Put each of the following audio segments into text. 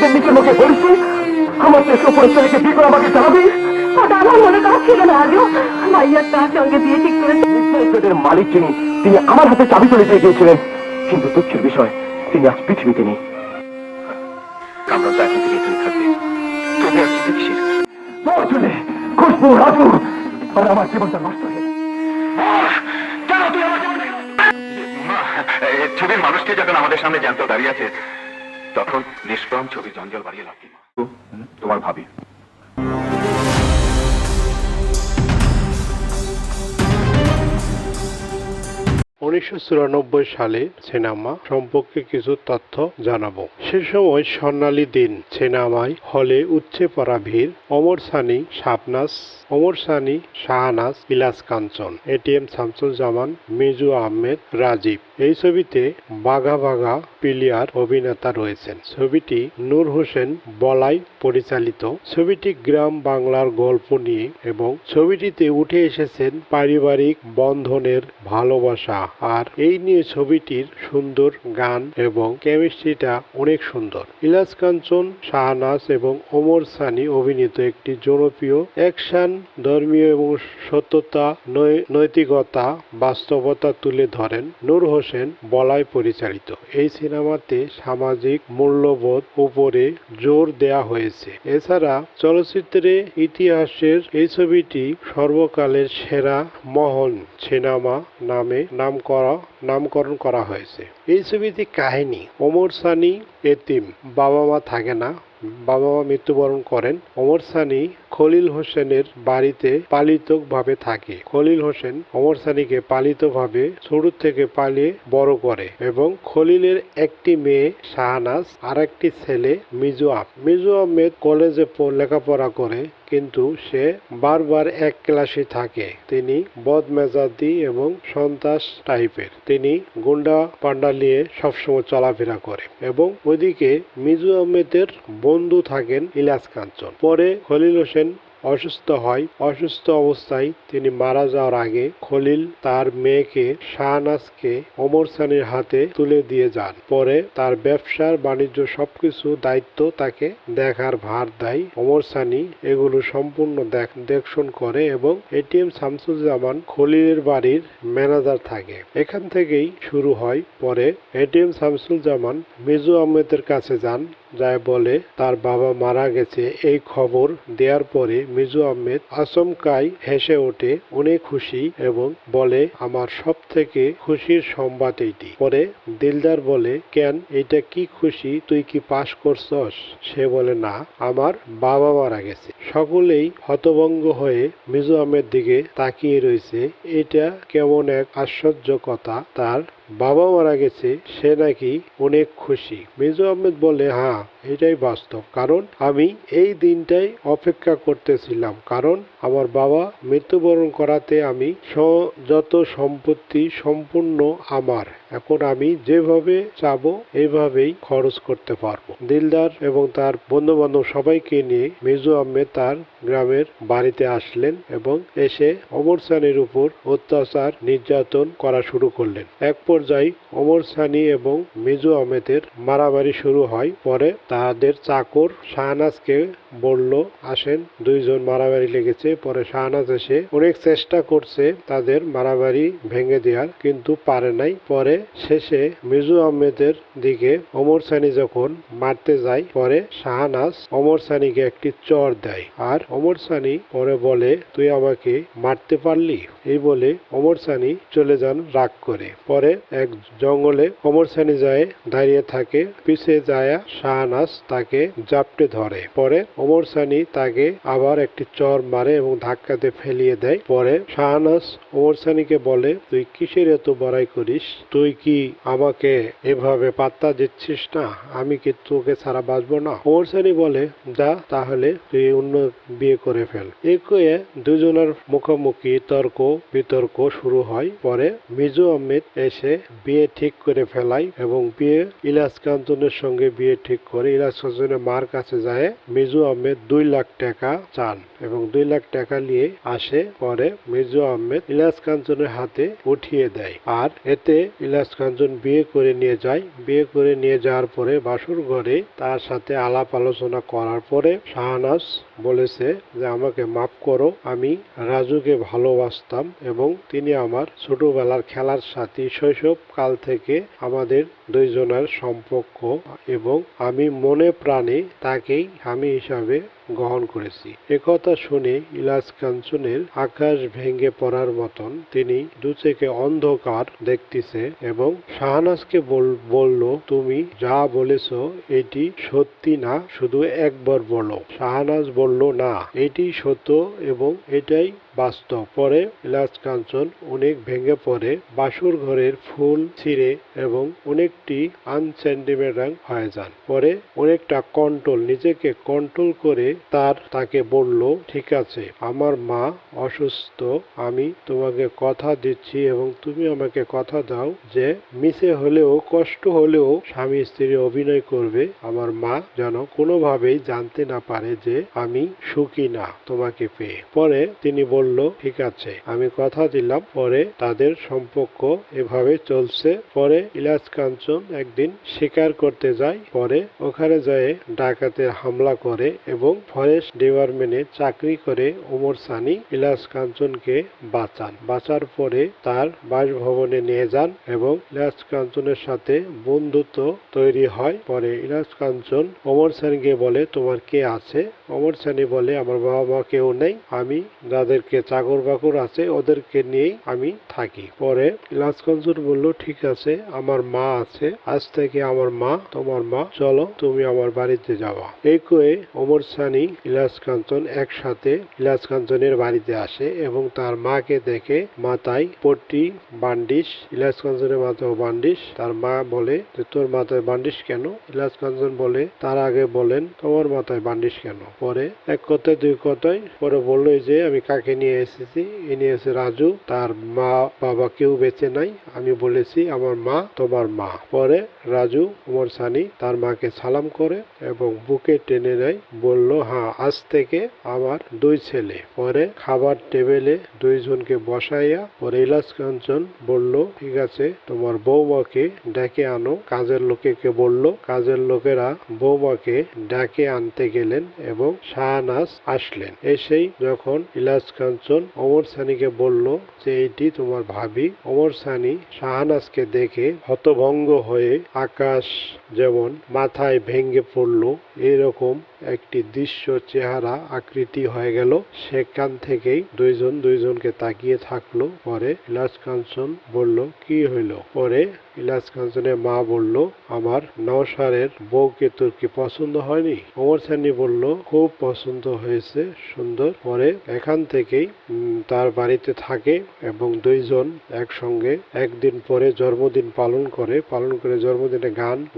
নিজের নিজের মুখে বলছি আমার চেয়ে উপরে ছেলেকে বিয়ে করে আমাকে জানাবি? ওটা আমার মনে করা ছিল না আজও। ভাইয়ার তার সঙ্গে বিয়ে ঠিক করেছে। নিশ্চয়ের মালিক যিনি তিনি আমার হাতে চাবি তুলে দিয়ে গিয়েছিলেন, কিন্তু দুঃখের বিষয় তিনি আজ পৃথিবীতে নেই। কামরান তো এখন থেকে এখানে থাকবে। তোদের আর চিন্তা কিসের? তোর জন্যে খুশবু, রাজু আর আমার জীবনটা নষ্ট হয়ে গেল। কেন তুই আমার জীবনটা ছবির মানুষটি যখন আমাদের সামনে জ্যান্ত দাঁড়িয়ে আছে তখন নিষ্প্রাণ ছবি জঞ্জাল বাড়িয়ে লাভ কি? তোমার ভাবি 1994 সালে সিনেমা সম্পর্কে কিছু তথ্য জানাবো। সে সময় স্বর্ণালী দিন। সিনেমায় হলে উপচে পড়া ভিড়। ওমর সানি, শাবনাজ, ওমর সানি, শাহনাজ, ইলিয়াস কাঞ্চন, এটিএম শামসুজ্জামান, মিজু আহমেদ, রাজীব। এই ছবিতে বাঘা বাঘা প্লেয়ার অভিনেতা রয়েছেন। ছবিটি নূর হোসেন বলাই পরিচালিত। ছবিটি গ্রাম বাংলার গল্প নিয়ে এবং ছবিটিতে উঠে এসেছেন পারিবারিক বন্ধনের ভালোবাসা। আর এই নিয়ে ছবিটির সুন্দর গান এবং কেমিস্ট্রিটা অনেক সুন্দর। ইলিয়াস কাঞ্চন, শাহনাজ এবং ওমর সানি অভিনীত একটি জনপ্রিয় অ্যাকশন, ধর্মীয় এবং সত্যতা, নৈতিকতা, বাস্তবতা তুলে ধরেন নূর হোসেন বলাই পরিচালিত। এই সিনেমাতে সামাজিক মূল্যবোধ উপরে জোর দেয়া হয়েছে। এছাড়া চলচ্চিত্রে ইতিহাসের এই ছবিটি সর্বকালের সেরা মহল সিনেমা নামে নামকরণ করা হয়েছে। এই ছবিতে কাহিনী: ওমর সানি এতিম, বাবা মা থাকে না, বাবা মা মৃত্যুবরণ করেন। ওমর সানি খলিল হোসেনের বাড়িতে পালিতভাবে থাকে। খলিল হোসেন ওমর সানিকে পালিতভাবে ছোট থেকে পালিয়ে বড় করে এবং খলিলের একটি মেয়ে শাহনাজ আর একটি ছেলে মিজু আহমেদ। মিজু আহমেদ কলেজে লেখাপড়া করে, কিন্তু সে বারবার এক ক্লাসে থাকে। তিনি বদমেজাজি এবং সন্ত্রাস টাইপের। তিনি গুন্ডা পান্ডা নিয়ে সবসময় চলাফেরা করে এবং ওইদিকে মিজু আহমেদের বন্ধু থাকেন ইলিয়াস কাঞ্চন। পরে খলিল হোসেন অসুস্থ হয়। অসুস্থ অবস্থায় তিনি মারা যাওয়ার আগে খলিল তার মেয়েকে শাহনাজকে ওমর সানির হাতে তুলে দিয়ে যান। পরে তার ব্যবসার বাণিজ্য সবকিছু দায়িত্ব তাকে দেখার ভার দেয় ওমর সানি। এগুলো সম্পূর্ণ দেখশন করে এবং এটিএম শামসুজ্জামান খলিলের বাড়ির ম্যানেজার থাকে। এখান থেকেই শুরু হয়। পরে এটিএম শামসুজ্জামান মিজু আহমেদের কাছে যান, যায় বলে তার বাবা মারা গেছে। এই খবর দেওয়ার পরে মিজু আহমেদ আচমকাই হেসে ওঠে, অনেক খুশি এবং বলে, আমার সব থেকে খুশির সংবাদ এইটি। পরে দিলদার বলে, কেন, এটা কি খুশি, তুই কি পাস করছস? সে বলে, না, আমার বাবা মারা গেছে। সকলেই হতভম্ব হয়ে মিজু আহমেদ দিকে তাকিয়ে রয়েছে। এটা কেমন এক আশ্চর্য কথা, তার বাবা মারা গেছে, সে নাকি অনেক খুশি। মিজু আহমেদ বলে, হ্যাঁ, এটাই বাস্তব, কারণ আমি এই দিনটাই অপেক্ষা করতেছিলাম, কারণ আমার বাবা মৃত্যুবরণ করাতে আমি যত সম্পত্তি সম্পূর্ণ আমার। এখন আমি যেভাবে চাবো এইভাবেই খরচ করতে পারবো। দিলদার এবং তার বন্ধু বান্ধব সবাইকে নিয়ে মিজু আহমেদ তার গ্রামের বাড়িতে আসলেন এবং এসে ওমর সানির উপর অত্যাচার নির্যাতন করা শুরু করলেন। এক পর্যায়ে ওমর সানি এবং মিজু আহমেদের মারামারি শুরু হয়। পরে তাদের চাকর শাহনাজকে বলল, আসেন, দুইজন মারামারি লেগেছে। পরে শাহনাজ এসে অনেক চেষ্টা করছে তাদের মারামারি ভেঙে দেওয়ার, কিন্তু পারে নাই। পরে শেষে মিজু আহমেদের দিকে ওমর সানি যখন মারতে যায়, পরে শাহনাজ ওমর সানিকে একটি চড় দেয়। আর ওমর সানি পরে বলে, তুই আমাকে মারতে পারলি? এই বলে ওমর সানি চলে যান রাগ করে। পরে এক জঙ্গলে ওমর সানি যায় দাঁড়িয়ে থাকে। পিছে যায় শাহনাজ তাকে জাপটে ধরে। পরে ওমর সানি তাকে আবার একটি চড় মারে এবং ধাক্কাতে ফেলিয়ে দেয়। পরে শাহনাজ ওমর সানিকে বলে, তুই কিসের এত বড়াই করিস? তুই কি আমাকে এভাবে পাত্তা দিচ্ছিস না? আমি কি তোকে ছাড়া বাঁচবো না? ওমর সানি বলে, যা, তাহলে তুই অন্য বিয়ে করে ফেল। এই কয়ে দুজনের মুখোমুখি তর্ক বিতর্ক শুরু হয়। পরে মিজু আহমেদ এসে বিয়ে ঠিক করে ফেলায় এবং ইলিয়াস কাঞ্চনের সঙ্গে বিয়ে ঠিক করে। ইলিয়াস কাঞ্চনের মার কাছে যায় মিজু আহমেদ 2 লাখ টাকা চান এবং 2 লাখ টাকা নিয়ে আসে। পরে মিজু আহমেদ ইলিয়াস কাঞ্চনের হাতে উঠিয়ে দেয়। আর এতে ইলিয়াস ইলিয়াস কাঞ্চন বিয়ে করে নিয়ে যায়। বিয়ে করে নিয়ে যাওয়ার পরে বাসর ঘরে তার সাথে আলাপ আলোচনা করার পরে শাহনাজ বলেছে যে আমাকে মাফ করো, আমি রাজুকে ভালোবাসতাম এবং তিনি আমার ছোটবেলার খেলার সাথী, শৈশব কাল থেকে আমাদের দুইজনের সম্পর্ক এবং আমি মনে প্রাণে তাকেই স্বামী হিসাবে গ্রহণ করেছি। একথা শুনে ইলিয়াস কাঞ্চনের আকাশ ভেঙে পড়ার মতন, তিনি দু চোখে অন্ধকার দেখতেছে এবং শাহনাজকে বলল, তুমি যা বলেছ এটি সত্যি না, শুধু একবার বলো। শাহনাজ বলল, না, এটি সত্য এবং এটাই বাস্তব। পরে ইলিয়াস কাঞ্চন অনেক ভেঙে পড়ে, বাসর ঘরের ফুল ছিঁড়ে এবং অনেকটি আনসেন্টিমেন্টাল হয়ে যান। পরে অনেকটা নিজেকে কন্ট্রোল করে তাকে বলল, ঠিক আছে, আমার মা অসুস্থ, আমি তোমাকে কথা দিচ্ছি এবং তুমি আমাকে কথা দাও যে মিছে হলেও কষ্ট হলেও স্বামী স্ত্রী অভিনয় করবে, আমার মা যেন কোনোভাবেই জানতে না পারে যে আমি সুখী না তোমাকে পেয়ে। পরে তিনি বলল, ঠিক আছে, আমি কথা দিলাম। পরে তাদের সম্পর্ক এভাবে চলছে। পরে ইলিয়াস কাঞ্চন একদিন শিকার করতে যায়। পরে ওখানে যায় ডাকাতের হামলা করে এবং ফরেস্ট ডিপার্টমেন্টে চাকরি করে ওমর সানি ইলিয়াস কাঞ্চনকে বাঁচার পরে তার বাসভবনে নিয়ে যান এবং ইলিয়াস কাঞ্চনের সাথে বন্ধুত্ব তৈরি হয়। পরে ইলিয়াস কাঞ্চন ওমর সানিকে বলে, তোমার কে আছে? ওমর সানি বলে, আমার বাবা মা কেউ নেই, আমি যাদেরকে চাকর বাকর আছে ওদেরকে নিয়েই আমি থাকি। পরে ইলিয়াস কাঞ্চন বলল, ঠিক আছে, আমার মা আছে, আজ থেকে আমার মা তোমার মা, চলো তুমি আমার বাড়িতে যাওয়া। এই কয়ে ওমর সানি ইলিয়াস কাঞ্চন একসাথে ইলিয়াস কাঞ্চনের বাড়িতে আসে এবং তার মাকে দেখে মাথায় পট্টি বান্ডিশ, ইলিয়াস কাঞ্চনের মাথায় বান্ডিশ। তার মা বলে যে তোর মাথায় বান্ডিশ কেন? ইলিয়াস কাঞ্চন বলে, তার আগে বলেন তোমার মাথায় বান্ডিশ কেন? পরে এক কথায় দুই কথায় পরে বললো যে আমি কাকে নিয়ে এসেছি, ইনি এসে রাজু, তার মা বাবা কেউ বেঁচে নাই, আমি বলেছি আমার মা তোমার মা। পরে রাজু ওমর সানি তার মাকে সালাম করে এবং বুকে টেনে নেয়, বলল, হ্যাঁ, আজ থেকে আমার দুই ছেলে। পরে খাবার টেবিলে দুইজনকে বসাইয়া পরে ইলিয়াস কাঞ্চন বলল, ঠিক আছে, তোমার বৌমাকে ডেকে আনো। কাজের লোকেকে বলল, কাজের লোকেরা বৌমাকে ডেকে আনতে গেলেন এবং শাহনাজ আসলেন। এসেই যখন ইলিয়াস কাঞ্চন ওমর সানিকে বলল যে এটি তোমার ভাবি, ওমর সানি শাহনাজকে দেখে হতভঙ্গ হয়ে আকাশ যেমন মাথায় ভেঙে পড়ল এরকম একটি দৃশ্য, চেহারা আকৃতি হয়ে গেল। সেখান থেকেই দুইজনকে তাকিয়ে থাকলো। পরে ইলিয়াস কাঞ্চন বলল, কি হইল? পরে ইলিয়াস কাঞ্চনের মা বলল, আমার নওশারের বউকে তোর কি পছন্দ হয়নি? ওমর সানি বলল, খুব পছন্দ হয়েছে, সুন্দর। পরে এখান থেকেই তার বাড়িতে থাকে এবং দুইজন একসঙ্গে একদিন পরে জন্মদিন পালন করে জন্মদিনে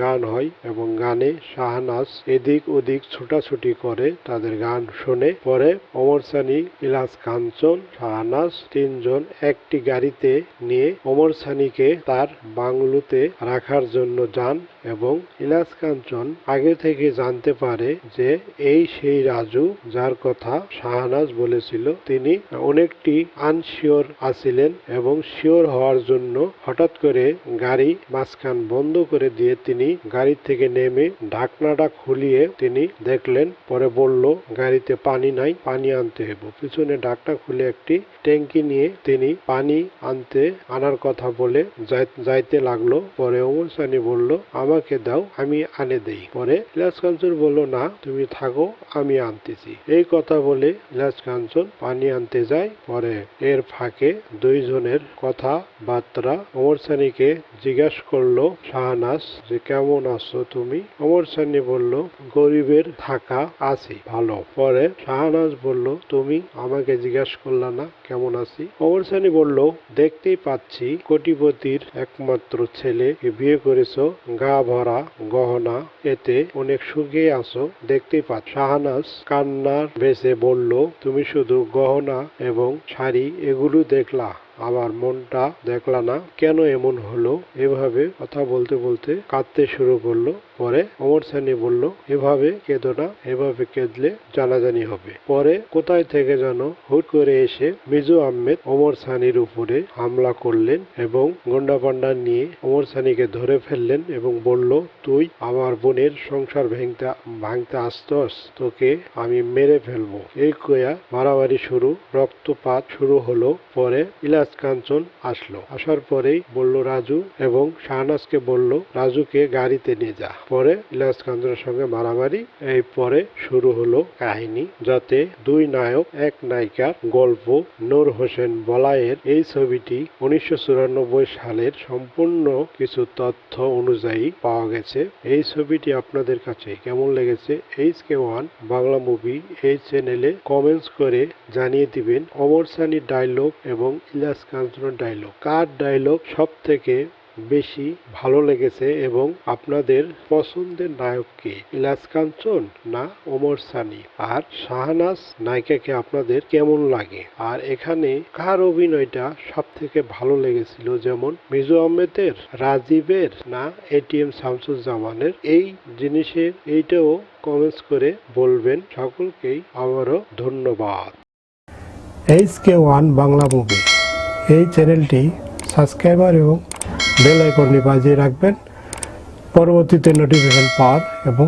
গান হয় এবং গানে শাহনাজ এদিক ওদিক ছোটাছুটি করে, তাদের গান শুনে। পরে ওমর সানি, ইলিয়াস কাঞ্চন, শাহনাজ তিনজন একটি গাড়িতে নিয়ে ওমর সানিকে তার বাংলোতে রাখার জন্য যান এবং ইলিয়াস কাঞ্চন আগে থেকে জানতে পারে যে এই সেই রাজু যার কথা শাহনাজ বলেছিল। তিনি অনেকটি আনশিওর আছিলেন এবং শিওর হওয়ার জন্য হঠাৎ করে গাড়ি মাঝখান বন্ধ করে দিয়ে তিনি গাড়ি থেকে নেমে ঢাকনাটা খুলিয়ে তিনি দেখলেন। পরে বলল, গাড়িতে পানি নাই, পানি আনতে হবে। পিছনে ঢাকনা খুলে একটি ট্যাঙ্কি নিয়ে তিনি পানি আনার কথা বলে যাইতে লাগলো। পরে ওমর সানি বলল, আমাকে দাও, আমি আনে দেই। পরে ইলিয়াস কাঞ্চন বলল, না, তুমি থাকো, আমি আনতেছি। এই কথা বলে ইলিয়াস কাঞ্চন পানি আনতে যায়। পরে এর ফাঁকে দুইজনের কথাবার্তা ওমর সানিকে জিজ্ঞাসা করলো শাহনাজ যে কেমন আছো তুমি? ওমর সানি বলল, গরিবের থাকা আছি ভালো। পরে শাহনাজ বলল, তুমি আমাকে জিজ্ঞাসা করলা না কেমন আছি? ওমর সানি বলল, দেখতেই পাচ্ছি কোটিপতির একমাত্র ছেলেকে বিয়ে করেছো, গা ভরা গহনা, এতে অনেক সুখে আছো দেখতেই পাচ্ছ। শাহনাজ কান্নার ভেসে বলল, তুমি শুধু গহনা এবং শাড়ি এগুলো দেখলা, আমার মনটা দেখলা না? কেন এমন হলো? এভাবে কথা বলতে বলতে কাঁদতে শুরু করলো। পরে ওমর সানি বলল, এভাবে কেঁদো না, এভাবে কেঁদলে জানাজানি হবে। পরে কোথায় থেকে যেন হুট করে এসে মিজু আহমেদ ওমর সানির উপরে হামলা করলেন এবং গুন্ডা পান্ডা নিয়ে ওমর সানিকে ধরে ফেললেন এবং বলল, তুই আমার বোনের সংসার ভাঙতে আসতস, তোকে আমি মেরে ফেলবো। এই কয়া মারামারি শুরু, রক্তপাত শুরু হলো। পরে ইলাজ কাঞ্চন আসলো, আসার পরেই বলল রাজু এবং শাহনাজকে বলল রাজুকে গাড়িতে নিয়ে যা। পরে ইলাজ কাঞ্চনের সঙ্গে মারামারি। এই পরে শুরু হলো কাহিনী, যাতে দুই নায়ক এক নায়িকার গল্প। নূর হোসেন বলায়ের এই ছবিটি 1994 সালের সম্পূর্ণ কিছু তথ্য অনুযায়ী পাওয়া গেছে। এই ছবিটি আপনাদের কাছে কেমন লেগেছে HK1 বাংলা মুভি এই চ্যানেলে কমেন্টস করে জানিয়ে দিবেন। ওমর সানির ডায়লগ এবং ইলিয়াস কাঞ্চনের ডায়লগ, কার ডায়লগ সব থেকে বেশি ভালো লেগেছে এবং আপনাদের পছন্দের নায়ক কে, ইলিয়াস কাঞ্চন না ওমর সানি? আর শাহনাজ নায়িকাকে আপনাদের কেমন লাগে? আর এখানে কার অভিনয়টা সব থেকে ভালো লেগেছিল, যেমন মিজু আহমেদের, রাজীবের না ATM শামসুজ্জামানের? এই জিনিসের এইটাও কমেন্টস করে বলবেন। সকলকেই আবারও ধন্যবাদ। HK1 বাংলা মুভি এই চ্যানেলটি সাবস্ক্রাইবার এবং বেল আইকনটি বাজিয়ে রাখবেন পরবর্তীতে নোটিফিকেশন পাওয়ার এবং